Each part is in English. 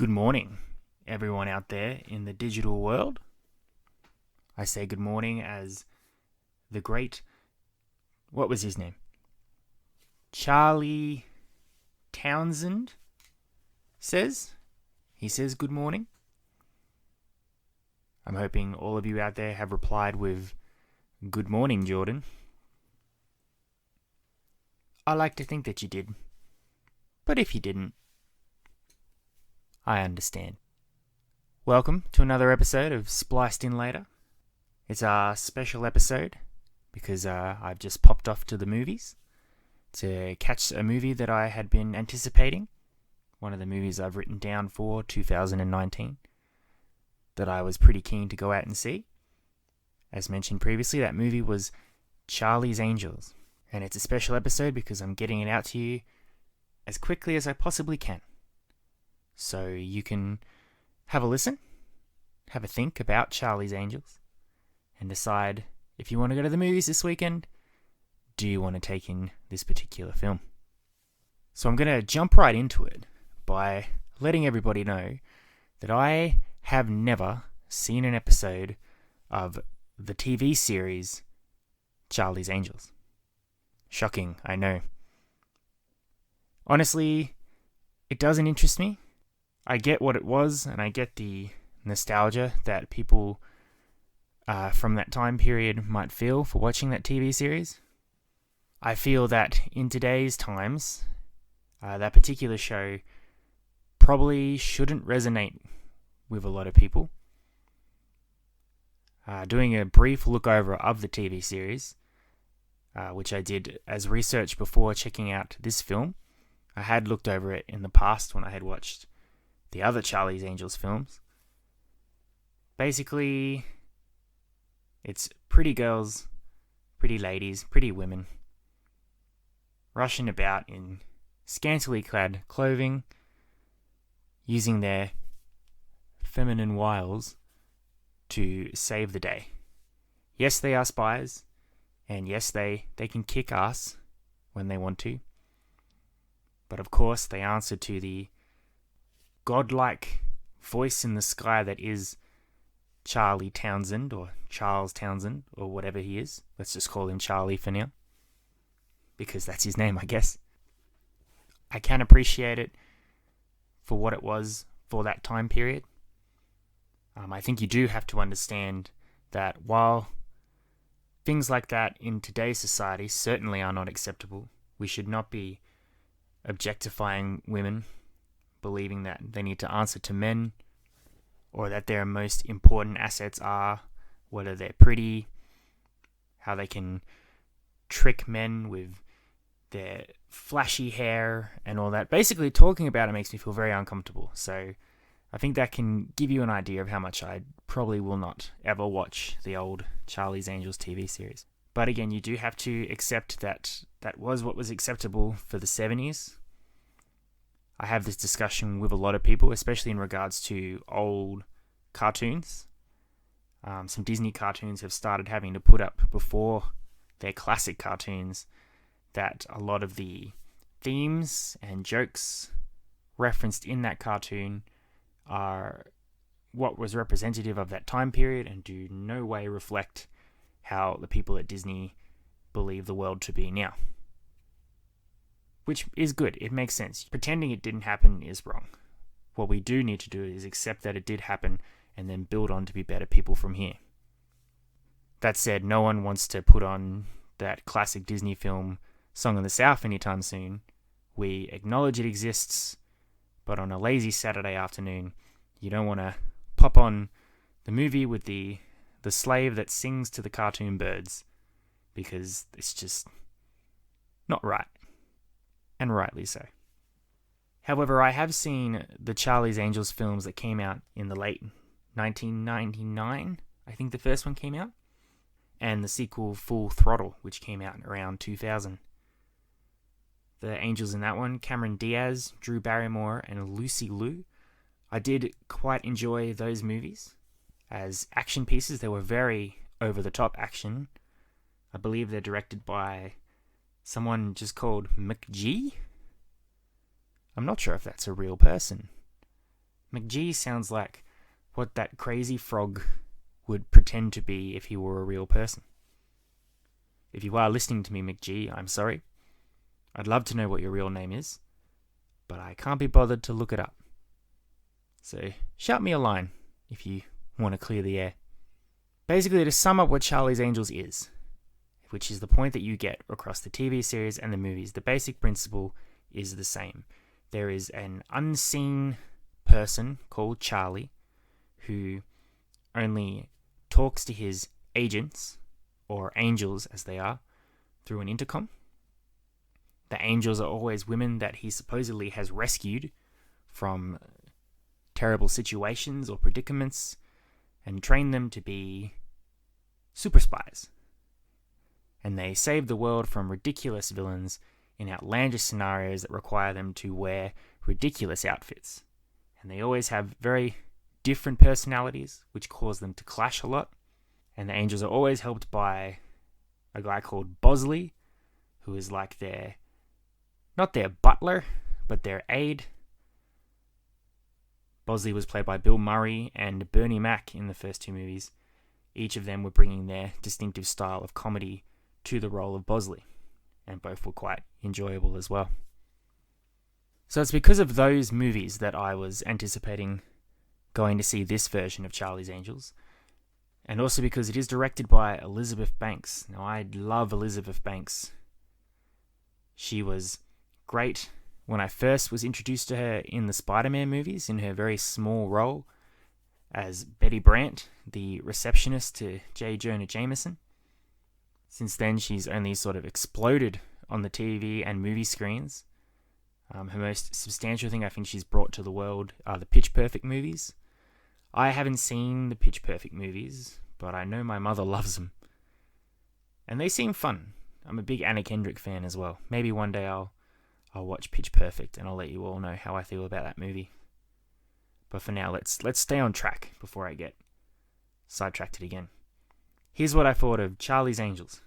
Good morning, everyone out there in the digital world. I say good morning as the great, what was his name? Charlie Townsend says. He says good morning. I'm hoping all of you out there have replied with good morning, Jordan. I like to think that you did. But if you didn't, I understand. Welcome to another episode of Spliced In Later. It's our special episode because I've just popped off to the movies to catch a movie that I had been anticipating. One of the movies I've written down for 2019 that I was pretty keen to go out and see. As mentioned previously, that movie was Charlie's Angels. And it's a special episode because I'm getting it out to you as quickly as I possibly can. So you can have a listen, have a think about Charlie's Angels, and decide if you want to go to the movies this weekend, do you want to take in this particular film? So I'm going to jump right into it by letting everybody know that I have never seen an episode of the TV series Charlie's Angels. Shocking, I know. Honestly, it doesn't interest me. I get what it was, and I get the nostalgia that people from that time period might feel for watching that TV series. I feel that in today's times, that particular show probably shouldn't resonate with a lot of people. Doing a brief look over of the TV series, which I did as research before checking out this film. I had looked over it in the past when I had watched the other Charlie's Angels films. Basically, it's pretty girls, pretty ladies, pretty women rushing about in scantily clad clothing, using their feminine wiles to save the day. Yes, they are spies, and yes, they can kick ass when they want to. But of course, they answer to the godlike voice in the sky that is Charlie Townsend, or Charles Townsend, or whatever he is. Let's just call him Charlie for now, because that's his name, I guess. I can appreciate it for what it was for that time period. I think you do have to understand that while things like that in today's society certainly are not acceptable, we should not be objectifying women, believing that they need to answer to men, or that their most important assets are whether they're pretty, how they can trick men with their flashy hair and all that. Basically, talking about it makes me feel very uncomfortable. So I think that can give you an idea of how much I probably will not ever watch the old Charlie's Angels TV series. But again, you do have to accept that that was what was acceptable for the 70s. I have this discussion with a lot of people, especially in regards to old cartoons. Some Disney cartoons have started having to put up before their classic cartoons that a lot of the themes and jokes referenced in that cartoon are what was representative of that time period and do no way reflect how the people at Disney believe the world to be now. Which is good, it makes sense. Pretending it didn't happen is wrong. What we do need to do is accept that it did happen and then build on to be better people from here. That said, no one wants to put on that classic Disney film Song of the South anytime soon. We acknowledge it exists, but on a lazy Saturday afternoon, you don't want to pop on the movie with the slave that sings to the cartoon birds, because it's just not right. And rightly so. However, I have seen the Charlie's Angels films that came out in the late 1999, I think the first one came out, and the sequel Full Throttle, which came out around 2000. The angels in that one, Cameron Diaz, Drew Barrymore, and Lucy Liu. I did quite enjoy those movies. As action pieces, they were very over-the-top action. I believe they're directed by someone just called McG. I'm not sure if that's a real person. McG sounds like what that crazy frog would pretend to be if he were a real person. If you are listening to me, McG, I'm sorry. I'd love to know what your real name is, but I can't be bothered to look it up. So shout me a line if you want to clear the air. Basically, to sum up what Charlie's Angels is, which is the point that you get across the TV series and the movies, the basic principle is the same. There is an unseen person called Charlie who only talks to his agents, or angels as they are, through an intercom. The angels are always women that he supposedly has rescued from terrible situations or predicaments and trained them to be super spies. And they save the world from ridiculous villains in outlandish scenarios that require them to wear ridiculous outfits. And they always have very different personalities, which cause them to clash a lot. And the angels are always helped by a guy called Bosley, who is like not their butler, but their aide. Bosley was played by Bill Murray and Bernie Mac in the first two movies. Each of them were bringing their distinctive style of comedy to the role of Bosley, and both were quite enjoyable as well. So it's because of those movies that I was anticipating going to see this version of Charlie's Angels, and also because it is directed by Elizabeth Banks. Now, I love Elizabeth Banks. She was great when I first was introduced to her in the Spider-Man movies, in her very small role as Betty Brant, the receptionist to J. Jonah Jameson. Since then, she's only sort of exploded on the TV and movie screens. Her most substantial thing I think she's brought to the world are the Pitch Perfect movies. I haven't seen the Pitch Perfect movies, but I know my mother loves them. And they seem fun. I'm a big Anna Kendrick fan as well. Maybe one day I'll watch Pitch Perfect and I'll let you all know how I feel about that movie. But for now, let's stay on track before I get sidetracked again. Here's what I thought of Charlie's Angels,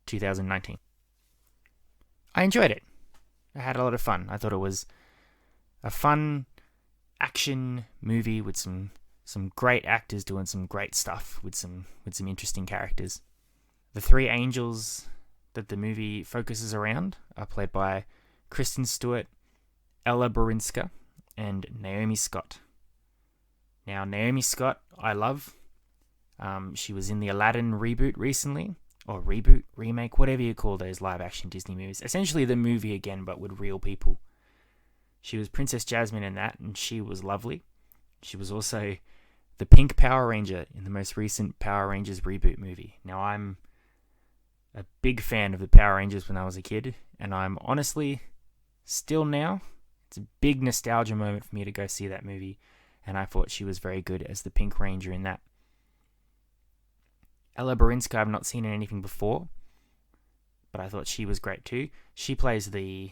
2019. I enjoyed it. I had a lot of fun. I thought it was a fun action movie with some great actors doing some great stuff with some interesting characters. The three angels that the movie focuses around are played by Kristen Stewart, Ella Barinska, and Naomi Scott. Now, Naomi Scott, I love. She was in the Aladdin reboot recently, or reboot, remake, whatever you call those live-action Disney movies. Essentially the movie again, but with real people. She was Princess Jasmine in that, and she was lovely. She was also the Pink Power Ranger in the most recent Power Rangers reboot movie. Now, I'm a big fan of the Power Rangers when I was a kid, and I'm honestly, still now, it's a big nostalgia moment for me to go see that movie, and I thought she was very good as the Pink Ranger in that. Ella Barinska, I've not seen in anything before, but I thought she was great too. She plays the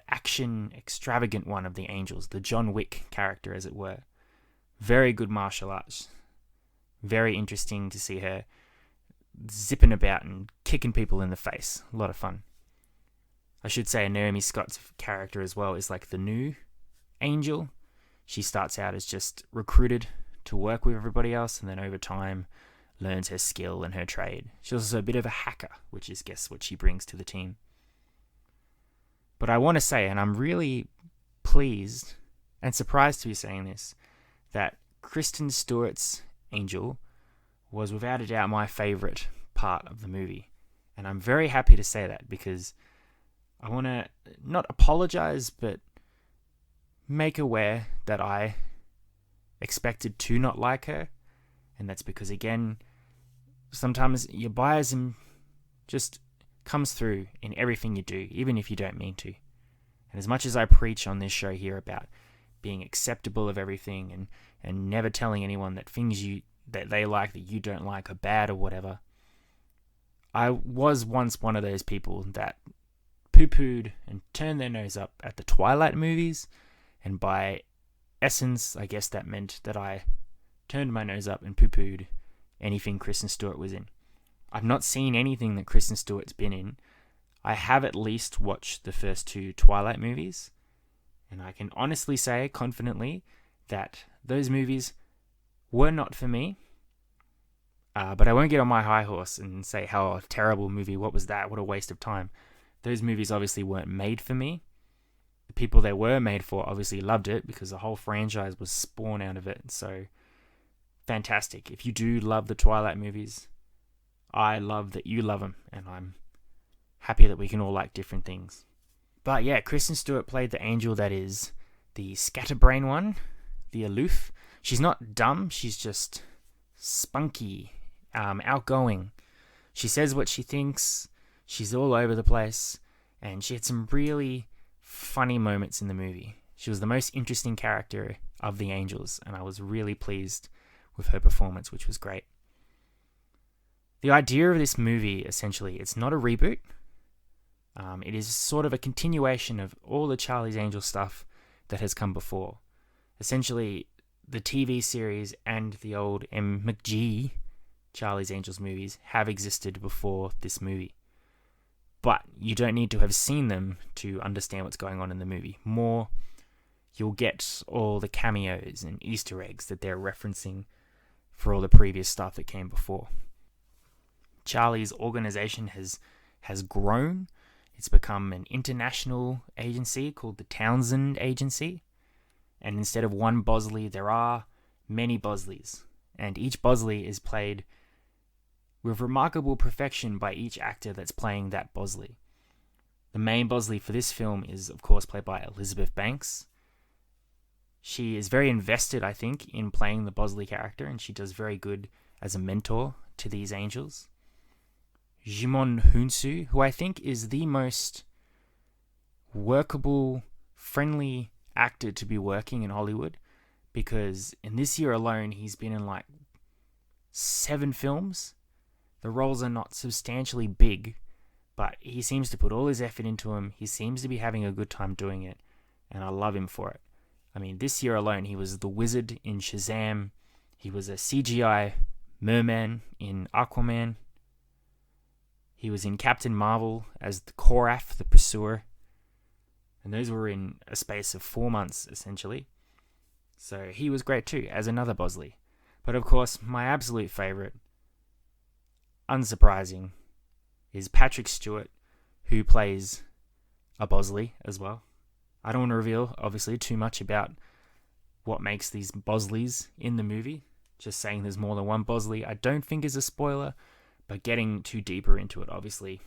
action extravagant one of the angels, the John Wick character, as it were. Very good martial arts. Very interesting to see her zipping about and kicking people in the face. A lot of fun. I should say Naomi Scott's character as well is like the new angel. She starts out as just recruited to work with everybody else, and then over time learns her skill and her trade. She's also a bit of a hacker, which is, guess what she brings to the team. But I want to say, and I'm really pleased and surprised to be saying this, that Kristen Stewart's Angel was without a doubt my favourite part of the movie. And I'm very happy to say that, because I want to not apologise, but make aware that I expected to not like her. And that's because, again, sometimes your biasm just comes through in everything you do, even if you don't mean to. And as much as I preach on this show here about being acceptable of everything and never telling anyone that things that they like that you don't like are bad or whatever, I was once one of those people that poo-pooed and turned their nose up at the Twilight movies, and by essence, I guess that meant that I turned my nose up and poo-pooed anything Kristen Stewart was in. I've not seen anything that Kristen Stewart's been in. I have at least watched the first two Twilight movies, And I can honestly say, confidently, that those movies were not for me. But I won't get on my high horse and say how a terrible movie, what was that, what a waste of time. Those movies obviously weren't made for me. The people they were made for obviously loved it because the whole franchise was spawned out of it. So, fantastic. If you do love the Twilight movies, I love that you love them, and I'm happy that we can all like different things. But yeah, Kristen Stewart played the angel that is the scatterbrain one, the aloof. She's not dumb, she's just spunky, outgoing. She says what she thinks, she's all over the place, and she had some really funny moments in the movie. She was the most interesting character of the angels, and I was really pleased with her performance, which was great. The idea of this movie, essentially, it's not a reboot. It is sort of a continuation of all the Charlie's Angels stuff that has come before. Essentially, the TV series and the old M. McG Charlie's Angels movies have existed before this movie. But you don't need to have seen them to understand what's going on in the movie. More, you'll get all the cameos and Easter eggs that they're referencing for all the previous stuff that came before. Charlie's organization has grown. It's become an international agency called the Townsend Agency. And instead of one Bosley, there are many Bosleys. And each Bosley is played with remarkable perfection by each actor that's playing that Bosley. The main Bosley for this film is, of course, played by Elizabeth Banks. She is very invested, I think, in playing the Bosley character, and she does very good as a mentor to these angels. Jimon Hunsu, who I think is the most workable, friendly actor to be working in Hollywood, because in this year alone, he's been in like 7 films. The roles are not substantially big, but he seems to put all his effort into them. He seems to be having a good time doing it, and I love him for it. I mean, this year alone, he was the Wizard in Shazam. He was a CGI merman in Aquaman. He was in Captain Marvel as the Korath, the Pursuer. And those were in a space of 4 months, essentially. So he was great too, as another Bosley. But of course, my absolute favourite, unsurprising, is Patrick Stewart, who plays a Bosley as well. I don't want to reveal, obviously, too much about what makes these Bosleys in the movie. Just saying there's more than one Bosley, I don't think is a spoiler, but getting too deeper into it, obviously,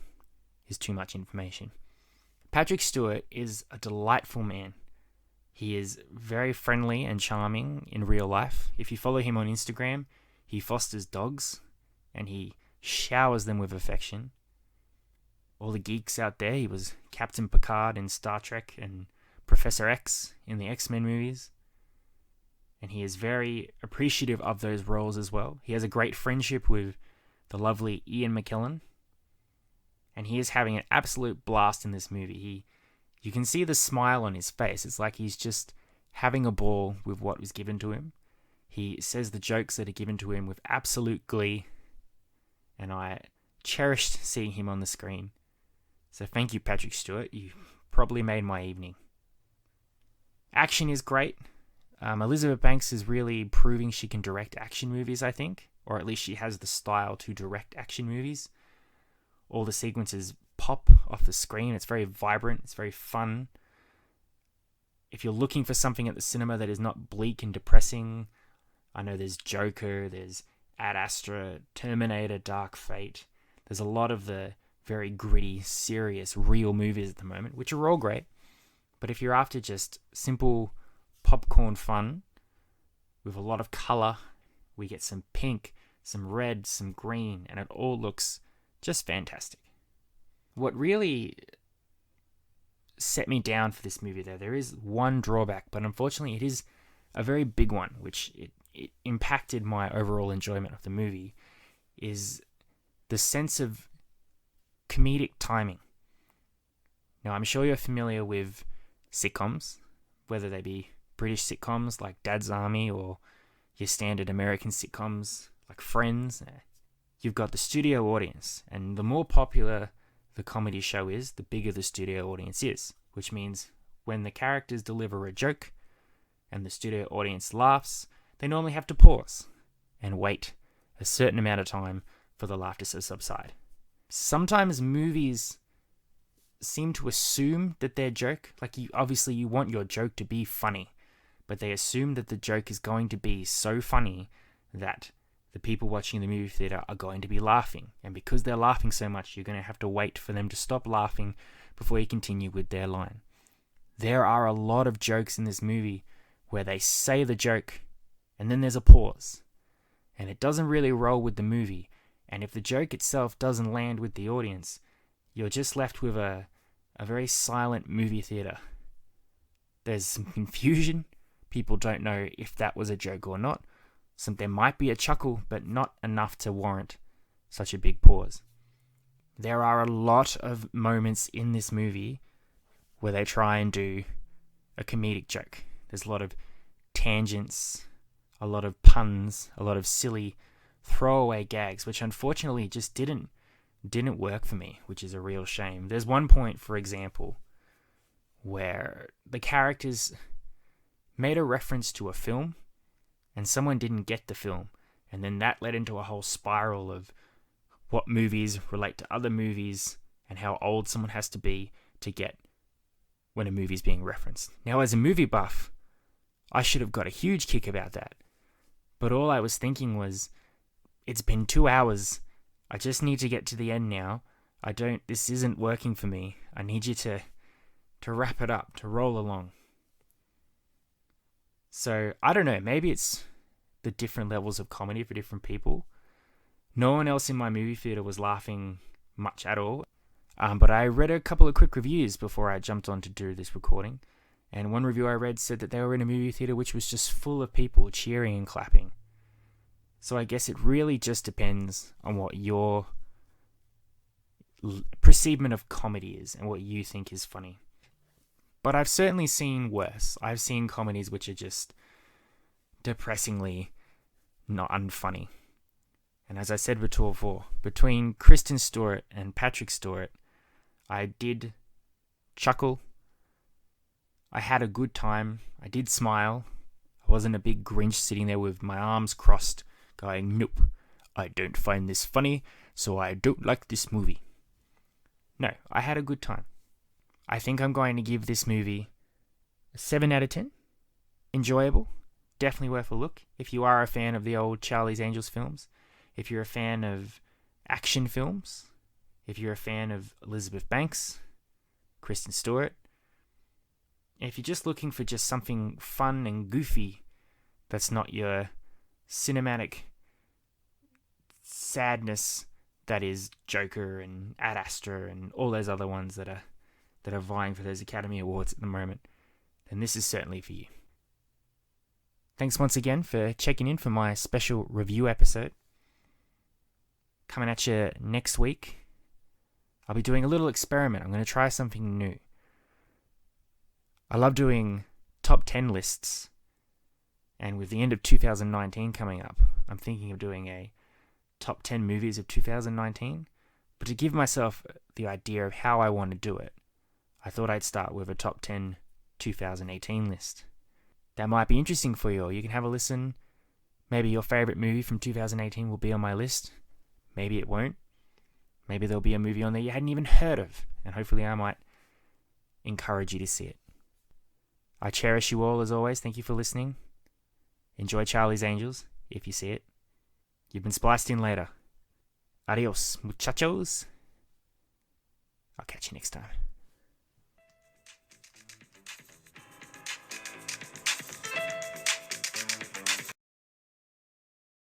is too much information. Patrick Stewart is a delightful man. He is very friendly and charming in real life. If you follow him on Instagram, he fosters dogs, and he showers them with affection. All the geeks out there, he was Captain Picard in Star Trek and Professor X in the X-Men movies. And he is very appreciative of those roles as well. He has a great friendship with the lovely Ian McKellen. And he is having an absolute blast in this movie. You can see the smile on his face. It's like he's just having a ball with what was given to him. He says the jokes that are given to him with absolute glee. And I cherished seeing him on the screen. So thank you, Patrick Stewart. You probably made my evening. Action is great. Elizabeth Banks is really proving she can direct action movies, I think. Or at least she has the style to direct action movies. All the sequences pop off the screen. It's very vibrant. It's very fun. If you're looking for something at the cinema that is not bleak and depressing, I know there's Joker, there's Ad Astra, Terminator, Dark Fate. There's a lot of the very gritty, serious, real movies at the moment, which are all great. But if you're after just simple popcorn fun with a lot of color, we get some pink, some red, some green, and it all looks just fantastic. What really set me down for this movie, though, there is one drawback, but unfortunately it is a very big one, which it impacted my overall enjoyment of the movie, is the sense of comedic timing. Now, I'm sure you're familiar with sitcoms, whether they be British sitcoms like Dad's Army or your standard American sitcoms like Friends. You've got the studio audience, and the more popular the comedy show is, the bigger the studio audience is, which means when the characters deliver a joke and the studio audience laughs, they normally have to pause and wait a certain amount of time for the laughter to subside. Sometimes movies seem to assume that their joke, like you want your joke to be funny, but they assume that the joke is going to be so funny that the people watching the movie theater are going to be laughing. And because they're laughing so much, you're going to have to wait for them to stop laughing before you continue with their line. There are a lot of jokes in this movie where they say the joke and then there's a pause. And it doesn't really roll with the movie. And if the joke itself doesn't land with the audience, you're just left with a very silent movie theater. There's some confusion. People don't know if that was a joke or not. There might be a chuckle, but not enough to warrant such a big pause. There are a lot of moments in this movie where they try and do a comedic joke. There's a lot of tangents, a lot of puns, a lot of silly throwaway gags, which unfortunately just didn't work for me, which is a real shame. There's one point, for example, where the characters made a reference to a film and someone didn't get the film, and then that led into a whole spiral of what movies relate to other movies and how old someone has to be to get when a movie's being referenced. Now, as a movie buff, I should have got a huge kick about that, but all I was thinking was, it's been 2 hours. I just need to get to the end now. This isn't working for me. I need you to wrap it up, to roll along. So, I don't know, maybe it's the different levels of comedy for different people. No one else in my movie theater was laughing much at all. But I read a couple of quick reviews before I jumped on to do this recording. And one review I read said that they were in a movie theater which was just full of people cheering and clapping. So I guess it really just depends on what your perceivement of comedy is and what you think is funny. But I've certainly seen worse. I've seen comedies which are just depressingly not unfunny. And as I said before, between Kristen Stewart and Patrick Stewart, I did chuckle. I had a good time. I did smile. I wasn't a big Grinch sitting there with my arms crossed going, nope, I don't find this funny, so I don't like this movie. No, I had a good time. I think I'm going to give this movie a 7 out of 10. Enjoyable. Definitely worth a look. If you are a fan of the old Charlie's Angels films, if you're a fan of action films, if you're a fan of Elizabeth Banks, Kristen Stewart, if you're just looking for just something fun and goofy that's not your cinematic sadness that is Joker and Ad Astra and all those other ones that are vying for those Academy Awards at the moment, then this is certainly for you. Thanks once again for checking in for my special review episode. Coming at you next week, I'll be doing a little experiment. I'm going to try something new. I love doing top 10 lists, and with the end of 2019 coming up, I'm thinking of doing a top 10 movies of 2019, but to give myself the idea of how I want to do it, I thought I'd start with a top 10 2018 list. That might be interesting for you, or you can have a listen. Maybe your favorite movie from 2018 will be on my list. Maybe it won't. Maybe there'll be a movie on there you hadn't even heard of, and hopefully I might encourage you to see it. I cherish you all as always. Thank you for listening. Enjoy Charlie's Angels, if you see it. You've been spliced in later. Adios, muchachos. I'll catch you next time.